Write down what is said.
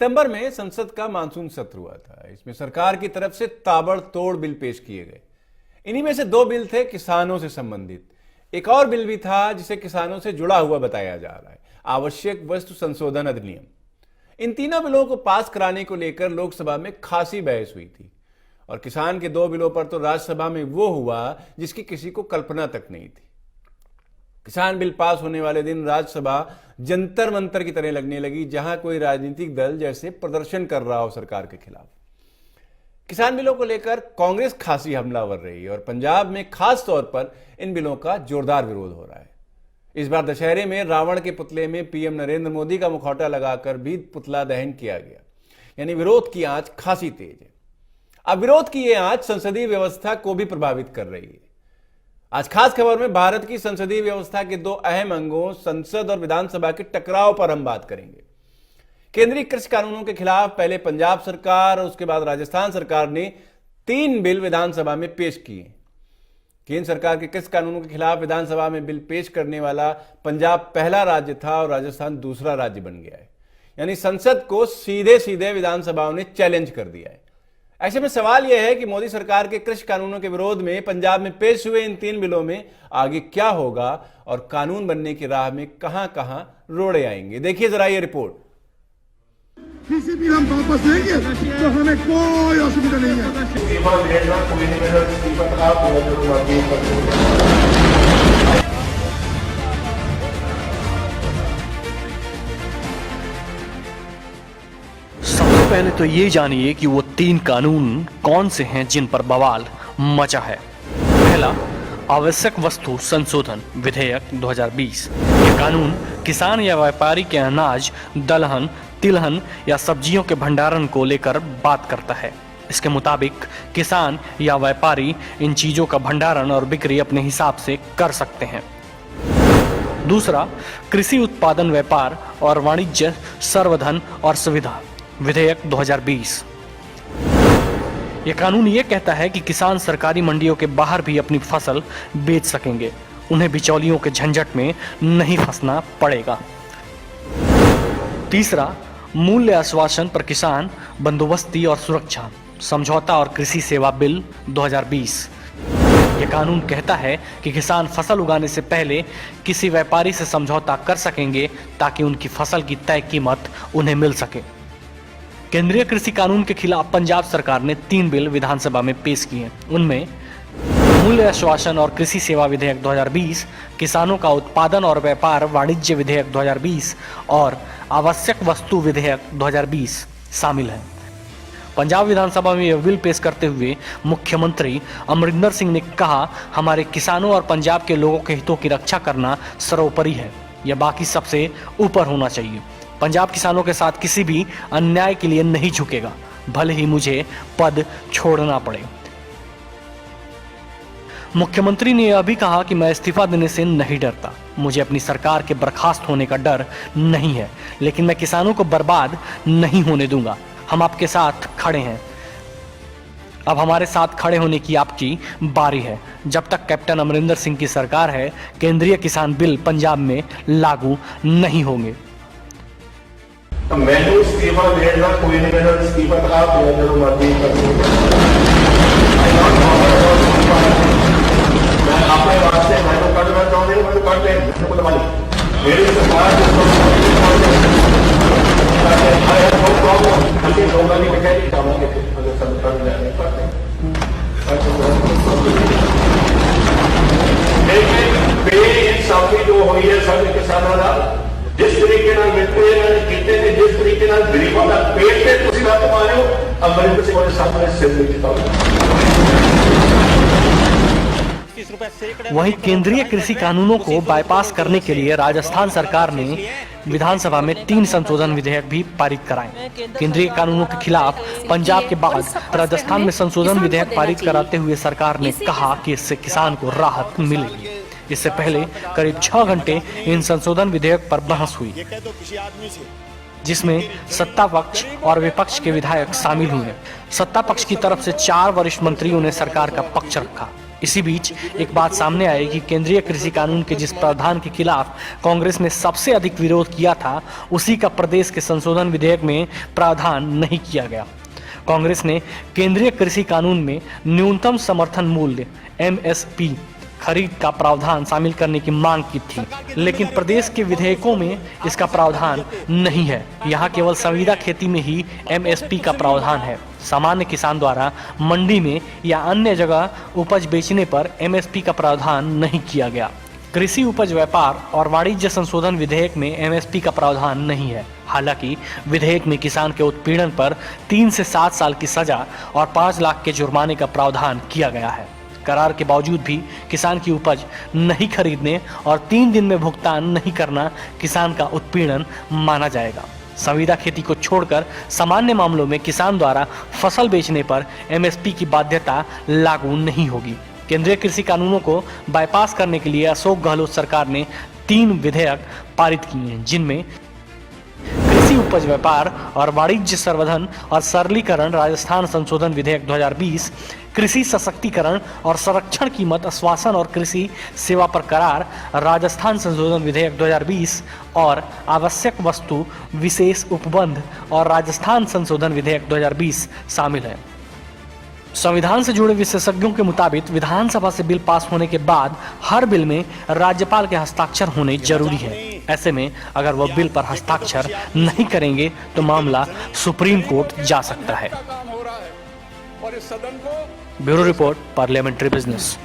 सितंबर में संसद का मानसून सत्र हुआ था। इसमें सरकार की तरफ से ताबड़तोड़ बिल पेश किए गए। इन्हीं में से 2 बिल थे किसानों से संबंधित। एक और बिल भी था जिसे किसानों से जुड़ा हुआ बताया जा रहा है, आवश्यक वस्तु संशोधन अधिनियम। इन तीनों बिलों को पास कराने को लेकर लोकसभा में खासी बहस हुई थी और किसान के 2 बिलों पर तो राज्यसभा में वो हुआ जिसकी किसी को कल्पना तक नहीं थी। किसान बिल पास होने वाले दिन राज्यसभा जंतर मंतर की तरह लगने लगी, जहां कोई राजनीतिक दल जैसे प्रदर्शन कर रहा हो सरकार के खिलाफ। किसान बिलों को लेकर कांग्रेस खासी हमलावर रही और पंजाब में खास तौर पर इन बिलों का जोरदार विरोध हो रहा है। इस बार दशहरे में रावण के पुतले में पीएम नरेंद्र मोदी का मुखौटा लगाकर भी पुतला दहन किया गया, यानी विरोध की आंच खासी तेज है। अब विरोध की यह आंच संसदीय व्यवस्था को भी प्रभावित कर रही है। आज खास खबर में भारत की संसदीय व्यवस्था के 2 अहम अंगों संसद और विधानसभा के टकराव पर हम बात करेंगे। केंद्रीय कृषि कानूनों के खिलाफ पहले पंजाब सरकार और उसके बाद राजस्थान सरकार ने 3 बिल विधानसभा में पेश किए। केंद्र सरकार के कृषि कानूनों के खिलाफ विधानसभा में बिल पेश करने वाला पंजाब पहला राज्य था और राजस्थान दूसरा राज्य बन गया है, यानी संसद को सीधे सीधे विधानसभाओं ने चैलेंज कर दिया है। ऐसे में सवाल यह है कि मोदी सरकार के कृषि कानूनों के विरोध में पंजाब में पेश हुए इन 3 बिलों में आगे क्या होगा और कानून बनने की राह में कहां कहां रोड़े आएंगे। देखिए जरा ये रिपोर्ट। किसी भी हम वापस लेंगे तो हमें कोई असुविधा नहीं है। पहले तो ये जानिए कि वो 3 कानून कौन से हैं जिन पर बवाल मचा है। पहला, आवश्यक वस्तु संशोधन विधेयक 2020। ये कानून किसान या व्यापारी के अनाज, दलहन, तिलहन या सब्जियों के भंडारण को लेकर बात करता है। इसके मुताबिक किसान या व्यापारी इन चीजों का भंडारण और बिक्री अपने हिसाब से कर सकते हैं। दूसरा, कृषि उत्पादन व्यापार और वाणिज्य सर्वधन और सुविधा विधेयक 2020। यह कानून यह कहता है कि किसान सरकारी मंडियों के बाहर भी अपनी फसल बेच सकेंगे, उन्हें बिचौलियों के झंझट में नहीं फंसना पड़ेगा। तीसरा, मूल्य आश्वासन पर किसान बंदोबस्ती और सुरक्षा समझौता और कृषि सेवा बिल 2020। यह कानून कहता है कि किसान फसल उगाने से पहले किसी व्यापारी से समझौता कर सकेंगे ताकि उनकी फसल की तय कीमत उन्हें मिल सके। केंद्रीय कृषि कानून के खिलाफ पंजाब सरकार ने 3 बिल विधानसभा में पेश किए। उनमें मूल्य आश्वासन और कृषि सेवा विधेयक 2020, किसानों का उत्पादन और व्यापार वाणिज्य विधेयक 2020 और आवश्यक वस्तु विधेयक 2020 शामिल है। पंजाब विधानसभा में यह बिल पेश करते हुए मुख्यमंत्री अमरिंदर सिंह ने कहा, हमारे किसानों और पंजाब के लोगों के हितों की रक्षा करना सर्वोपरि है, यह बाकी सबसे ऊपर होना चाहिए। पंजाब किसानों के साथ किसी भी अन्याय के लिए नहीं झुकेगा, भले ही मुझे पद छोड़ना पड़े। मुख्यमंत्री ने यह भी कहा कि मैं इस्तीफा देने से नहीं डरता, मुझे अपनी सरकार के बर्खास्त होने का डर नहीं है, लेकिन मैं किसानों को बर्बाद नहीं होने दूंगा। हम आपके साथ खड़े हैं। अब हमारे साथ खड़े होने की आपकी बारी है। जब तक कैप्टन अमरिंदर सिंह की सरकार है, केंद्रीय किसान बिल पंजाब में लागू नहीं होंगे। मैंने इस्तीफा देना कोई नहीं, मेरा इस्तीफा आप जो मर्जी कर मैं अपने वास्ते मैं तो करना चाहूंगी, मैं तो कर ले मेरी सरकार बेइंसाफी जो हुई है सारे किसानों का, जिस तरीके मिलते कीते ने, जिस तरीके गरीबों का पेट पे तुम रख पा रहे हो, अमरिंदर सिंह के सामने सिर वहीं केंद्रीय कृषि कानूनों को बाईपास करने के लिए राजस्थान सरकार ने विधानसभा में 3 संशोधन विधेयक भी पारित कराए। केंद्रीय कानूनों के खिलाफ पंजाब के बाद राजस्थान में संशोधन विधेयक पारित कराते हुए सरकार ने कहा कि इससे किसान को राहत मिलेगी। इससे पहले करीब 6 घंटे इन संशोधन विधेयक पर बहस हुई, जिसमें सत्ता पक्ष और विपक्ष के विधायक शामिल हुए। सत्ता पक्ष की तरफ से 4 वरिष्ठ मंत्रियों ने सरकार का पक्ष रखा। इसी बीच एक बात सामने आई कि केंद्रीय कृषि कानून के जिस प्रावधान के खिलाफ कांग्रेस ने सबसे अधिक विरोध किया था, उसी का प्रदेश के संशोधन विधेयक में प्रावधान नहीं किया गया। कांग्रेस ने केंद्रीय कृषि कानून में न्यूनतम समर्थन मूल्य MSP खरीद का प्रावधान शामिल करने की मांग की थी, लेकिन प्रदेश के विधेयकों में इसका प्रावधान नहीं है। यहाँ केवल संविदा खेती में ही MSP का प्रावधान है। सामान्य किसान द्वारा मंडी में या अन्य जगह उपज बेचने पर MSP का प्रावधान नहीं किया गया। कृषि उपज व्यापार और वाणिज्य संशोधन विधेयक में MSP का प्रावधान नहीं है। हालांकि विधेयक में किसान के उत्पीड़न पर 3 से 7 साल की सजा और 5 लाख के जुर्माने का प्रावधान किया गया है। करार के बावजूद भी किसान की उपज नहीं खरीदने और 3 दिन में भुगतान नहीं करना किसान का उत्पीड़न माना जाएगा। संविदा खेती को छोड़कर सामान्य मामलों में किसान द्वारा फसल बेचने पर MSP की बाध्यता लागू नहीं होगी। केंद्रीय कृषि कानूनों को बाईपास करने के लिए अशोक गहलोत सरकार ने 3 विधेयक पारित किए हैं, जिनमें कृषि उपज व्यापार और वाणिज्य संवर्धन और सरलीकरण राजस्थान संशोधन विधेयक 2020, कृषि सशक्तिकरण और संरक्षण कीमत आश्वासन और कृषि सेवा पर करार राजस्थान संशोधन विधेयक 2020 और आवश्यक वस्तु विशेष उपबंध और राजस्थान संशोधन विधेयक 2020 शामिल है। संविधान से जुड़े विशेषज्ञों के मुताबिक विधानसभा से बिल पास होने के बाद हर बिल में राज्यपाल के हस्ताक्षर होने जरूरी है। ऐसे में अगर वह बिल पर हस्ताक्षर नहीं करेंगे तो मामला सुप्रीम कोर्ट जा सकता है। Bureau report, parliamentary business.